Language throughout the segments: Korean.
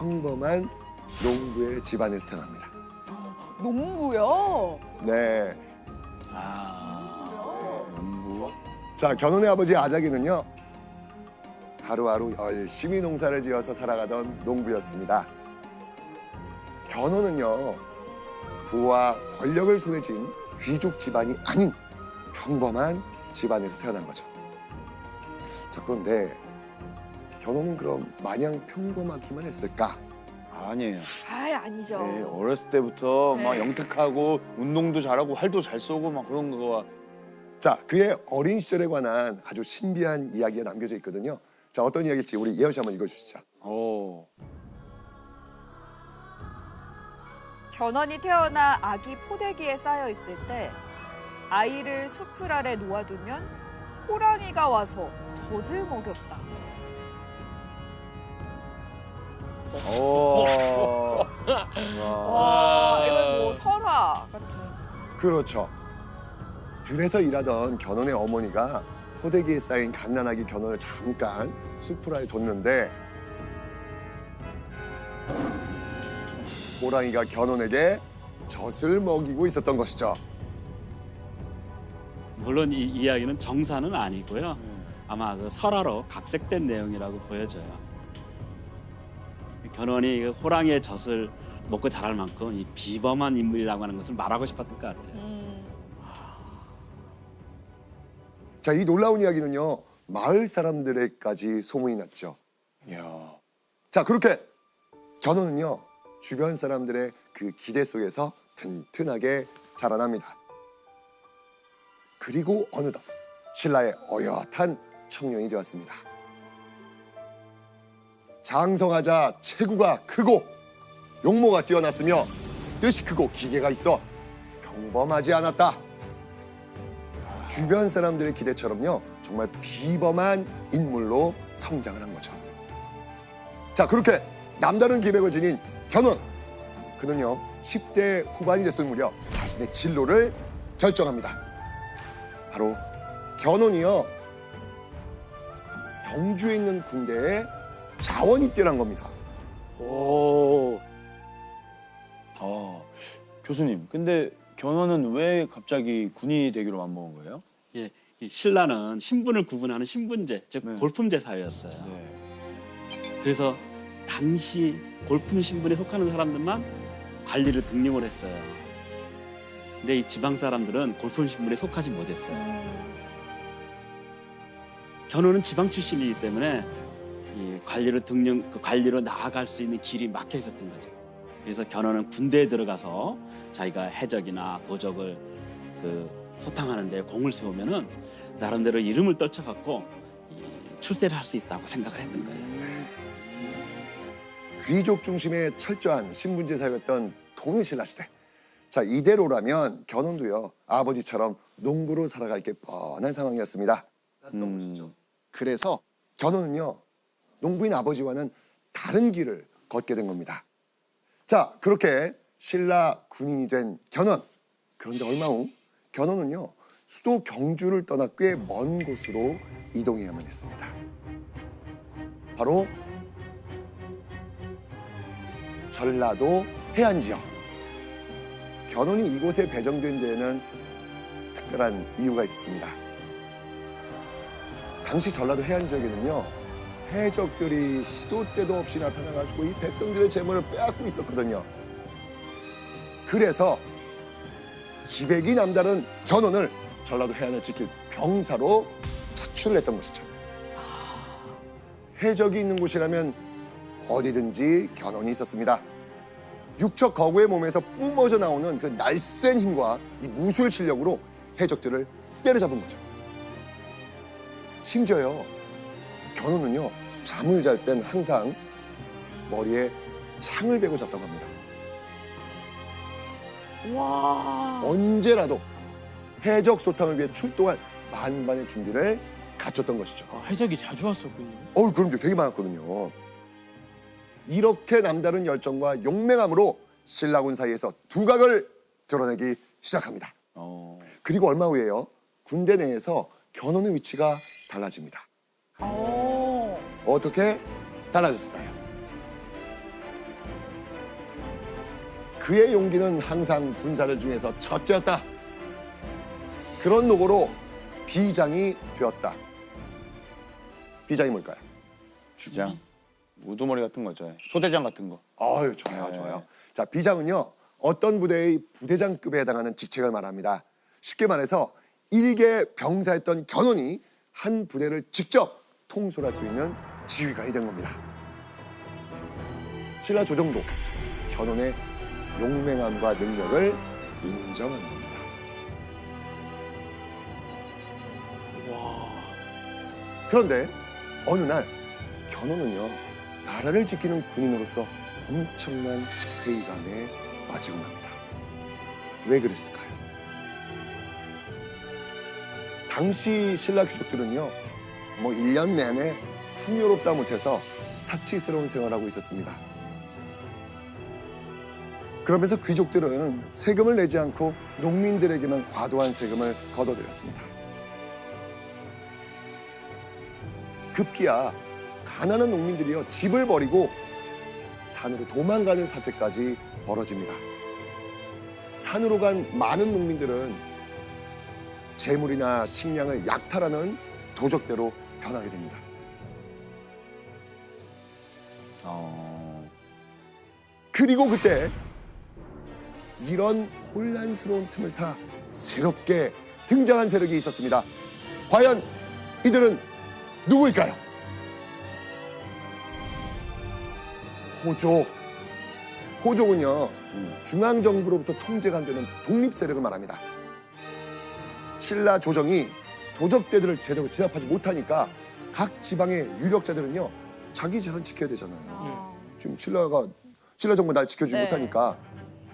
평범한 농부의 집안에서 태어납니다. 농부요? 네. 농부. 자, 견훤의 아버지 아작이는요. 하루하루 열심히 농사를 지어서 살아가던 농부였습니다. 견훤은요. 부와 권력을 손에 쥔 귀족 집안이 아닌 평범한 집안에서 태어난 거죠. 자, 그런데 견훤은 그럼 마냥 평범하기만 했을까? 아니에요. 아니죠. 네, 어렸을 때부터 막 네. 영특하고 운동도 잘하고 활도 잘 쏘고 막 그런 거가. 자, 그의 어린 시절에 관한 아주 신비한 이야기가 남겨져 있거든요. 자, 어떤 이야기일지 우리 예언 씨 한번 읽어주시죠. 견훤이 태어나 아기 포대기에 쌓여 있을 때 아이를 수풀 아래 놓아두면 호랑이가 와서 젖을 먹였다. 이건 뭐 설화 같은. 그렇죠. 들에서 일하던 견훤의 어머니가 포대기에 쌓인 갓난아기 견훤을 잠깐 수풀아에 뒀는데 호랑이가 견훤에게 젖을 먹이고 있었던 것이죠. 물론 이 이야기는 정사는 아니고요. 아마 그 설화로 각색된 내용이라고 보여져요. 견훤이 그 호랑이의 젖을 먹고 자랄 만큼 이 비범한 인물이라고 하는 것을 말하고 싶었던 것 같아요. 자, 이 놀라운 이야기는요. 마을 사람들에까지 소문이 났죠. 이야. 자, 그렇게 견훤은요. 주변 사람들의 그 기대 속에서 튼튼하게 자라납니다. 그리고 어느덧 신라의 어엿한 청년이 되었습니다. 장성하자 체구가 크고 용모가 뛰어났으며 뜻이 크고 기계가 있어 평범하지 않았다. 주변 사람들의 기대처럼요. 정말 비범한 인물로 성장을 한 거죠. 자, 그렇게 남다른 기백을 지닌 견훤. 그는요. 10대 후반이 됐을 무렵 자신의 진로를 결정합니다. 바로 견훤이요. 경주에 있는 군대에 자원 입대를 한 겁니다. 교수님, 근데 견훤은 왜 갑자기 군인이 되기로 맘먹은 거예요? 예, 이 신라는 신분을 구분하는 신분제, 즉 네. 골품제 사회였어요. 네. 그래서 당시 골품 신분에 속하는 사람들만 관리를 등용을 했어요. 근데 이 지방 사람들은 골품 신분에 속하지 못했어요. 견훤은 지방 출신이기 때문에 이 관리로 등용, 그 관리로 나아갈 수 있는 길이 막혀 있었던 거죠. 그래서 견훤은 군대에 들어가서 자기가 해적이나 도적을 그 소탕하는 데 공을 세우면은 나름대로 이름을 떨쳐갖고 출세를 할 수 있다고 생각을 했던 거예요. 귀족 중심의 철저한 신분제 사회였던 통일신라 시대. 자, 이대로라면 견훤도요. 아버지처럼 농부로 살아갈 게 뻔한 상황이었습니다. 그래서 견훤은요. 농부인 아버지와는 다른 길을 걷게 된 겁니다. 자, 그렇게 신라 군인이 된 견훤. 그런데 얼마 후 견훤은요. 수도 경주를 떠나 꽤 먼 곳으로 이동해야만 했습니다. 바로 전라도 해안 지역. 견훤이 이곳에 배정된 데에는 특별한 이유가 있었습니다. 당시 전라도 해안 지역에는요. 해적들이 시도 때도 없이 나타나가지고 이 백성들의 재물을 빼앗고 있었거든요. 그래서 기백이 남다른 견훤을 전라도 해안을 지킬 병사로 차출을 했던 것이죠. 해적이 있는 곳이라면 어디든지 견훤이 있었습니다. 육척 거구의 몸에서 뿜어져 나오는 그 날쌘 힘과 이 무술 실력으로 해적들을 때려잡은 거죠. 심지어요, 견훤은요, 잠을 잘 땐 항상 머리에 창을 베고 잤다고 합니다. 와. 언제라도 해적 소탕을 위해 출동할 만반의 준비를 갖췄던 것이죠. 해적이 자주 왔었군요. 그럼요. 되게 많았거든요. 이렇게 남다른 열정과 용맹함으로 신라군 사이에서 두각을 드러내기 시작합니다. 그리고 얼마 후에요. 군대 내에서 견훤의 위치가 달라집니다. 어떻게 달라졌을까요? 그의 용기는 항상 군사들 중에서 첫째였다. 그런 노고로 비장이 되었다. 비장이 뭘까요? 비장. 우두머리 같은 거죠. 소대장 같은 거. 아유, 좋아요, 네. 좋아요. 자, 비장은요, 어떤 부대의 부대장급에 해당하는 직책을 말합니다. 쉽게 말해서 일개 병사였던 견훤이 한 부대를 직접 통솔할 수 있는 지휘관이 된 겁니다. 신라 조정도 견훤의 용맹함과 능력을 인정한 겁니다. 그런데 어느 날 견훤은요, 나라를 지키는 군인으로서 엄청난 회의감에 빠지고 맙니다. 왜 그랬을까요? 당시 신라 귀족들은요, 뭐 1년 내내 풍요롭다 못해서 사치스러운 생활을 하고 있었습니다. 그러면서 귀족들은 세금을 내지 않고 농민들에게만 과도한 세금을 걷어들였습니다. 급기야 가난한 농민들이요, 집을 버리고 산으로 도망가는 사태까지 벌어집니다. 산으로 간 많은 농민들은 재물이나 식량을 약탈하는 도적대로 변하게 됩니다. 그리고 그때 이런 혼란스러운 틈을 타 새롭게 등장한 세력이 있었습니다. 과연 이들은 누구일까요? 호족. 호족은요, 중앙정부로부터 통제가 안 되는 독립세력을 말합니다. 신라 조정이 도적대들을 제대로 진압하지 못하니까 각 지방의 유력자들은요, 자기 재산 지켜야 되잖아요. 지금 신라 정부 날 지켜주지 네. 못하니까.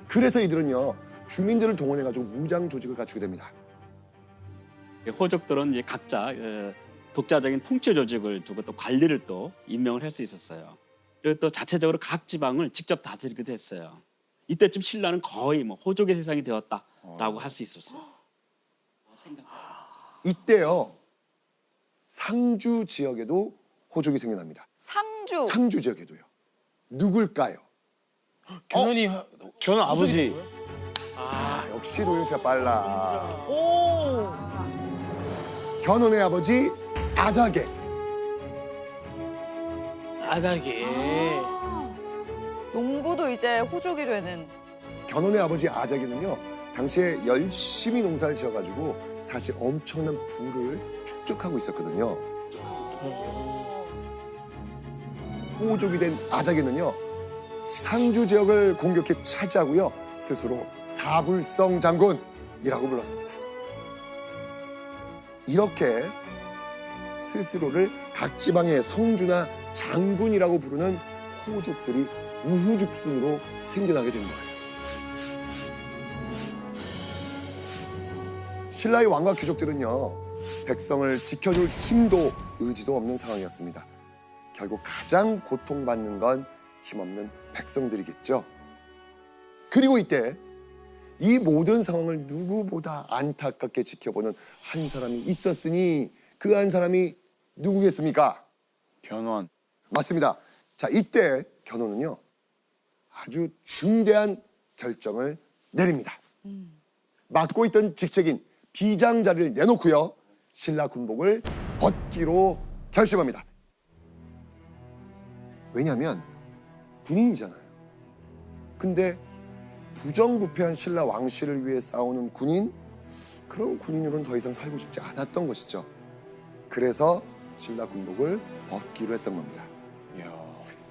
그래서 이들은요, 주민들을 동원해가지고 무장 조직을 갖추게 됩니다. 호족들은 이제 각자 독자적인 통치 조직을 두고 또 관리를 또 임명을 할 수 있었어요. 그리고 또 자체적으로 각 지방을 직접 다스리기도 했어요. 이때쯤 신라는 거의 뭐 호족의 세상이 되었다라고 할 수 있었어요. 이때요, 상주 지역에도 호족이 생겨납니다. 상주. 상주 지역에도요. 누굴까요? 견훤이 견훤 아버지. 아, 역시 도영 씨가 빨라. 오. 견훤의 아버지 아자개. 아다게. 농부도 이제 호족이 되는. 견훤의 아버지 아자개는요, 당시에 열심히 농사를 지어가지고 사실 엄청난 부를 축적하고 있었거든요. 호족이 된 아자개는요, 상주 지역을 공격해 차지하고요, 스스로 사불성 장군이라고 불렀습니다. 이렇게 스스로를 각 지방의 성주나 장군이라고 부르는 호족들이 우후죽순으로 생겨나게 된 거예요. 신라의 왕과 귀족들은요, 백성을 지켜줄 힘도 의지도 없는 상황이었습니다. 결국 가장 고통받는 건 힘없는 백성들이겠죠. 그리고 이때 이 모든 상황을 누구보다 안타깝게 지켜보는 한 사람이 있었으니 그 한 사람이 누구겠습니까? 견훤. 맞습니다. 자, 이때 견훤은요, 아주 중대한 결정을 내립니다. 맡고 있던 직책인 비장 자리를 내놓고요, 신라 군복을 벗기로 결심합니다. 왜냐하면 군인이잖아요. 근데 부정부패한 신라 왕실을 위해 싸우는 군인, 그런 군인으로는 더 이상 살고 싶지 않았던 것이죠. 그래서 신라 군복을 벗기로 했던 겁니다. 이야.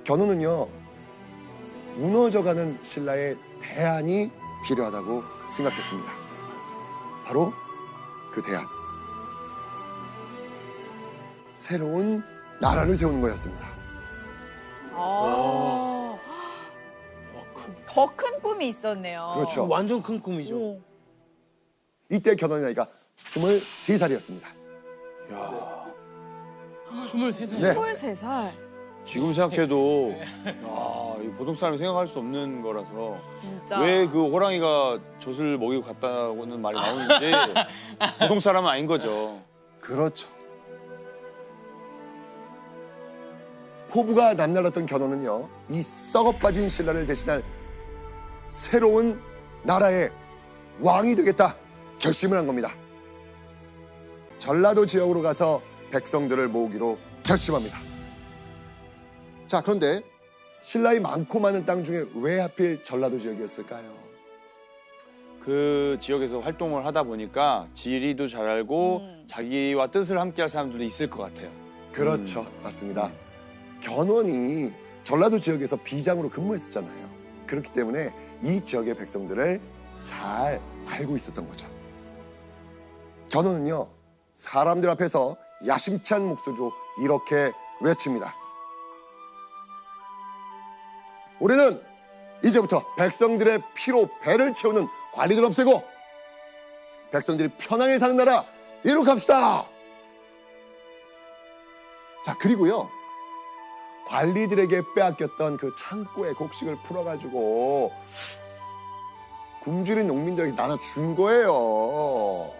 견훤은요, 무너져가는 신라의 대안이 필요하다고 생각했습니다. 바로 그 대안, 새로운 나라를 세우는 거였습니다. 더 큰 꿈이 있었네요. 그렇죠. 완전 큰 꿈이죠. 오. 이때 견훤의 나이가 23살이었습니다. 23살. 네. 23살. 지금 생각해도 야, 이 보통 사람이 생각할 수 없는 거라서 진짜. 왜 그 호랑이가 젖을 먹이고 갔다고는 말이 나오는지 보통 사람은 아닌 거죠. 그렇죠. 포부가 남달랐던 견훤은요, 이 썩어빠진 신라를 대신할 새로운 나라의 왕이 되겠다 결심을 한 겁니다. 전라도 지역으로 가서 백성들을 모으기로 결심합니다. 자, 그런데 신라의 많고 많은 땅 중에 왜 하필 전라도 지역이었을까요? 그 지역에서 활동을 하다 보니까 지리도 잘 알고 자기와 뜻을 함께할 사람들도 있을 것 같아요. 그렇죠. 맞습니다. 견훤이 전라도 지역에서 비장으로 근무했었잖아요. 그렇기 때문에 이 지역의 백성들을 잘 알고 있었던 거죠. 견훤은요, 사람들 앞에서 야심찬 목소리로 이렇게 외칩니다. 우리는 이제부터 백성들의 피로 배를 채우는 관리들 없애고 백성들이 편하게 사는 나라 이룩합시다. 자, 그리고요, 관리들에게 빼앗겼던 그 창고의 곡식을 풀어가지고 굶주린 농민들에게 나눠준 거예요.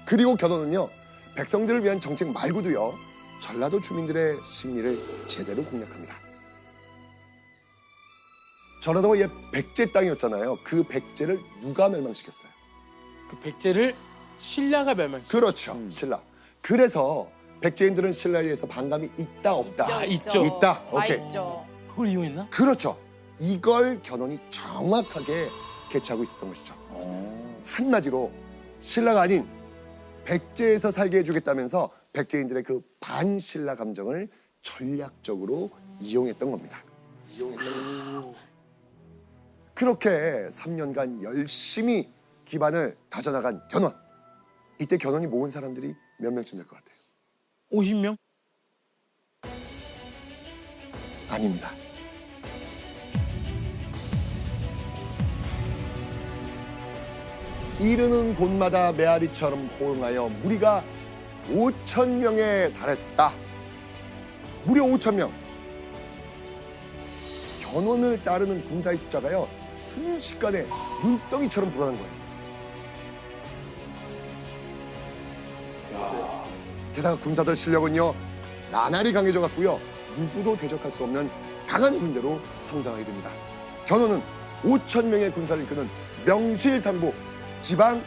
그리고 견훤은요, 백성들을 위한 정책 말고도요, 전라도 주민들의 심리를 제대로 공략합니다. 전라도가 옛 백제 땅이었잖아요. 그 백제를 누가 멸망시켰어요? 그 백제를 신라가 멸망시켰어요. 그렇죠, 신라. 그래서 백제인들은 신라에 대해서 반감이 있다 없다? 아, 있죠. 있다. 오케이. 있죠. 그걸 이용했나? 그렇죠. 이걸 견훤이 정확하게 캐치하고 있었던 것이죠. 한마디로 신라가 아닌 백제에서 살게 해주겠다면서 백제인들의 그 반신라 감정을 전략적으로 이용했던 겁니다. 그렇게 3년간 열심히 기반을 다져나간 견훤. 이때 견훤이 모은 사람들이 몇 명쯤 될 것 같아요? 50명? 아닙니다. 이르는 곳마다 메아리처럼 호응하여 무리가 5,000명에 달했다. 무려 5,000명. 견훤을 따르는 군사의 숫자가요, 순식간에 눈덩이처럼 불어난 거예요. 게다가 군사들 실력은요, 나날이 강해져 갔고요, 누구도 대적할 수 없는 강한 군대로 성장하게 됩니다. 견훤은 5,000명의 군사를 이끄는 명실상부 지방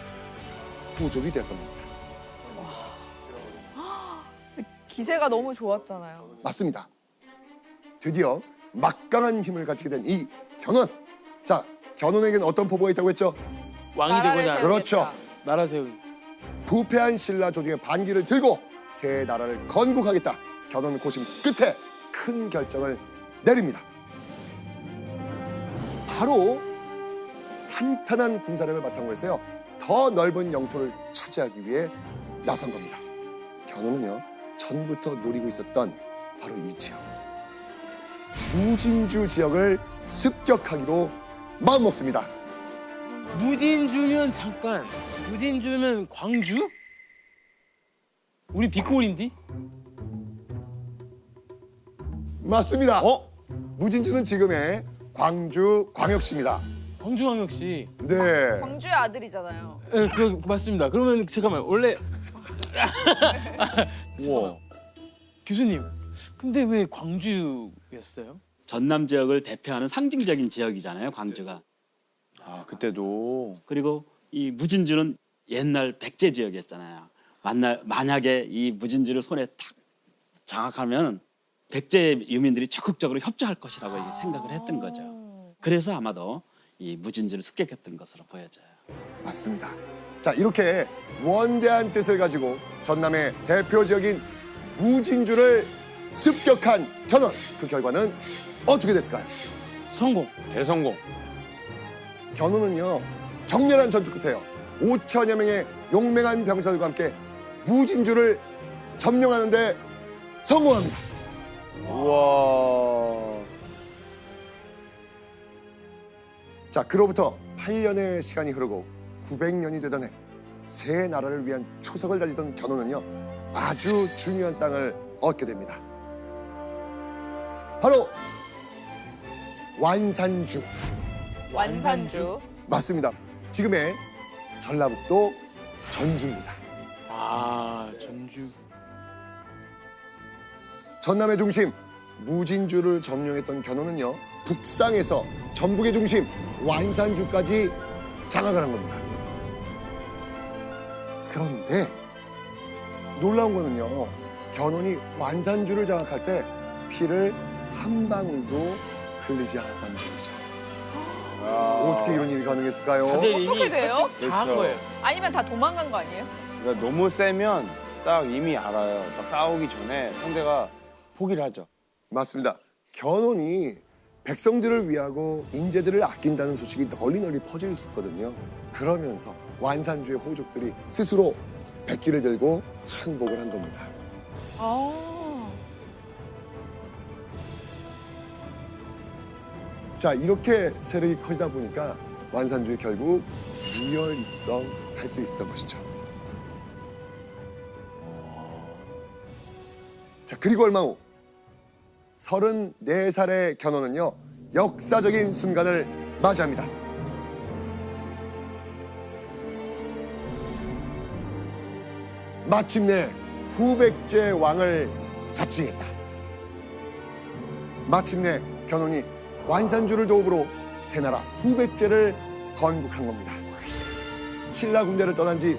부족이 되었던 겁니다. 기세가 너무 좋았잖아요. 맞습니다. 드디어 막강한 힘을 가지게 된 이 견훤. 자, 견훤에게는 어떤 포부가 있다고 했죠? 왕이 나라를 되고자 하는 그렇죠. 나라 세우기. 부패한 신라 조정의 반기를 들고 새 나라를 건국하겠다. 견훤 고심 끝에 큰 결정을 내립니다. 바로 탄탄한 군사력을 바탕으로 해서요, 더 넓은 영토를 차지하기 위해 나선 겁니다. 견훤은요, 전부터 노리고 있었던 바로 이 지역, 무진주 지역을 습격하기로 마음먹습니다. 무진주면 잠깐. 무진주면 광주? 우리 빅골인디? 맞습니다. 무진주는 지금의 광주 광역시입니다. 광주광역시. 네. 광주의 아들이잖아요. 예, 그 맞습니다. 그러면 잠깐만 원래 우와. 교수님, 근데 왜 광주였어요? 전남 지역을 대표하는 상징적인 지역이잖아요, 광주가. 아, 그때도. 그리고 이 무진주는 옛날 백제 지역이었잖아요. 만약에 이 무진주를 손에 탁 장악하면 백제 유민들이 적극적으로 협조할 것이라고 이렇게 생각을 했던 거죠. 그래서 아마도 이 무진주를 습격했던 것으로 보여져요. 맞습니다. 자, 이렇게 원대한 뜻을 가지고 전남의 대표 지역인 무진주를 습격한 견훤. 그 결과는 어떻게 됐을까요? 성공. 대성공. 견훤은요, 격렬한 전투 끝에요, 5천여 명의 용맹한 병사들과 함께 무진주를 점령하는 데 성공합니다. 우와. 자, 그로부터 8년의 시간이 흐르고 900년이 되던 해, 새 나라를 위한 초석을 다지던 견훤은요, 아주 중요한 땅을 얻게 됩니다. 바로 완산주. 완산주. 맞습니다. 지금의 전라북도 전주입니다. 아, 전주. 전남의 중심 무진주를 점령했던 견훤은요, 북상에서 전북의 중심 완산주까지 장악을 한 겁니다. 그런데 놀라운 거는요, 견훤이 완산주를 장악할 때 피를 한 방울도 흘리지 않았다는 점이죠. 어떻게 이런 일이 가능했을까요? 다들 이미 어떻게 돼요? 다 한 그렇죠. 거예요. 아니면 다 도망간 거 아니에요? 그러니까 너무 세면 딱 이미 알아요. 딱 싸우기 전에 상대가 포기를 하죠. 맞습니다. 견훤이 백성들을 위하고 인재들을 아낀다는 소식이 널리 퍼져 있었거든요. 그러면서 완산주의 호족들이 스스로 백기를 들고 항복을 한 겁니다. 아. 자, 이렇게 세력이 커지다 보니까 완산주에 결국 유혈입성할 수 있었던 것이죠. 자, 그리고 얼마 후 34살의 견훤은요, 역사적인 순간을 맞이합니다. 마침내 후백제 왕을 자칭했다. 마침내 견훤이 완산주를 도읍으로 새나라 후백제를 건국한 겁니다. 신라 군대를 떠난 지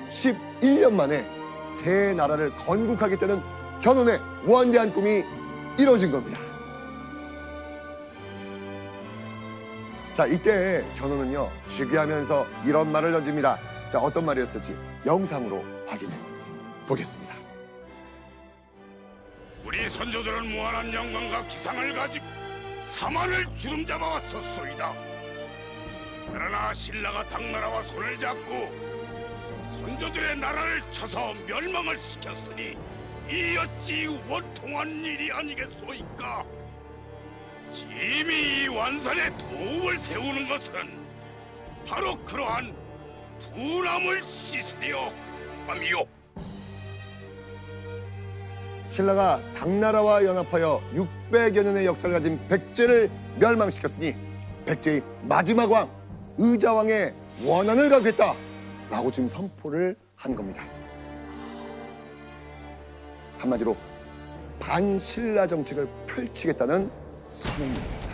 11년 만에 새 나라를 건국하겠다는 견훤의 원대한 꿈이 이루어진 겁니다. 자, 이때 견훤은요, 즉위하면서 이런 말을 던집니다. 자, 어떤 말이었을지 영상으로 확인해 보겠습니다. 우리 선조들은 무한한 영광과 기상을 가지고 사만을 주름잡아 왔었소이다. 그러나 신라가 당나라와 손을 잡고 선조들의 나라를 쳐서 멸망을 시켰으니 이 어찌 원통한 일이 아니겠소이까? 심히 이 완산에 도읍을 세우는 것은 바로 그러한 분함을 씻으려 함이요. 신라가 당나라와 연합하여 600여 년의 역사를 가진 백제를 멸망시켰으니 백제의 마지막 왕 의자왕의 원한을 가겠다라고 지금 선포를 한 겁니다. 한마디로 반신라 정책을 펼치겠다는 선언이었습니다.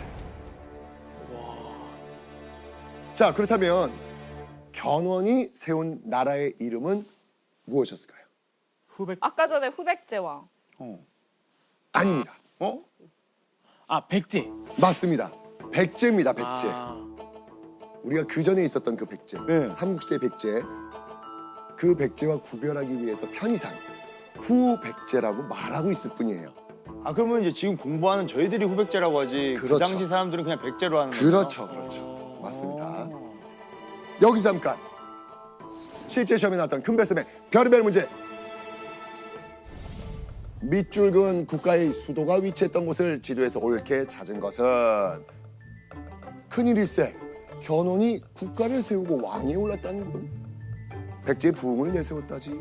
자, 그렇다면 견훤이 세운 나라의 이름은 무엇이었을까요? 후백. 아까 전에 후백제왕. 아닙니다. 어? 아 백제. 맞습니다. 백제입니다. 백제. 아, 우리가 그 전에 있었던 그 백제, 네. 삼국시대 백제, 그 백제와 구별하기 위해서 편의상 후백제라고 말하고 있을 뿐이에요. 아 그러면 이제 지금 공부하는 저희들이 후백제라고 하지 그 그렇죠. 당시 사람들은 그냥 백제로 하는 거죠? 그렇죠, 그렇죠. 맞습니다. 여기서 잠깐 실제 시험에 나왔던 큰별쌤의 별의별 문제. 밑줄 그은 국가의 수도가 위치했던 곳을 지도에서 옳게 찾은 것은 큰일일세. 견훤이 국가를 세우고 왕위에 올랐다는 건 백제의 부흥을 내세웠다지.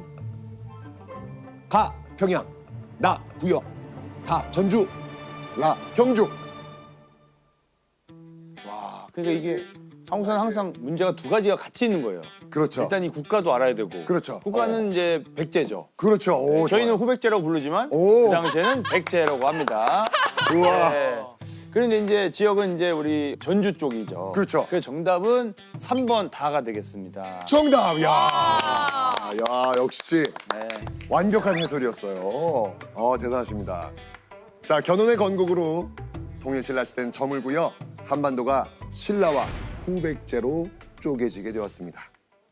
가 평양, 나 부여, 다 전주, 라 경주. 와 그러니까 이게 한국사는 항상 문제가 두 가지가 같이 있는 거예요. 그렇죠. 일단 이 국가도 알아야 되고 그렇죠. 국가는 이제 백제죠. 그렇죠. 오, 저희는 좋아요. 후백제라고 부르지만 오. 그 당시에는 백제라고 합니다. 우와. 네. 그런데 이제 지역은 이제 우리 전주 쪽이죠. 그렇죠. 그 정답은 3번 다가 되겠습니다. 정답. 야, 역시 네. 완벽한 해설이었어요. 대단하십니다. 자, 견훤의 건국으로 통일신라 시대는 저물고요. 한반도가 신라와 후백제로 쪼개지게 되었습니다.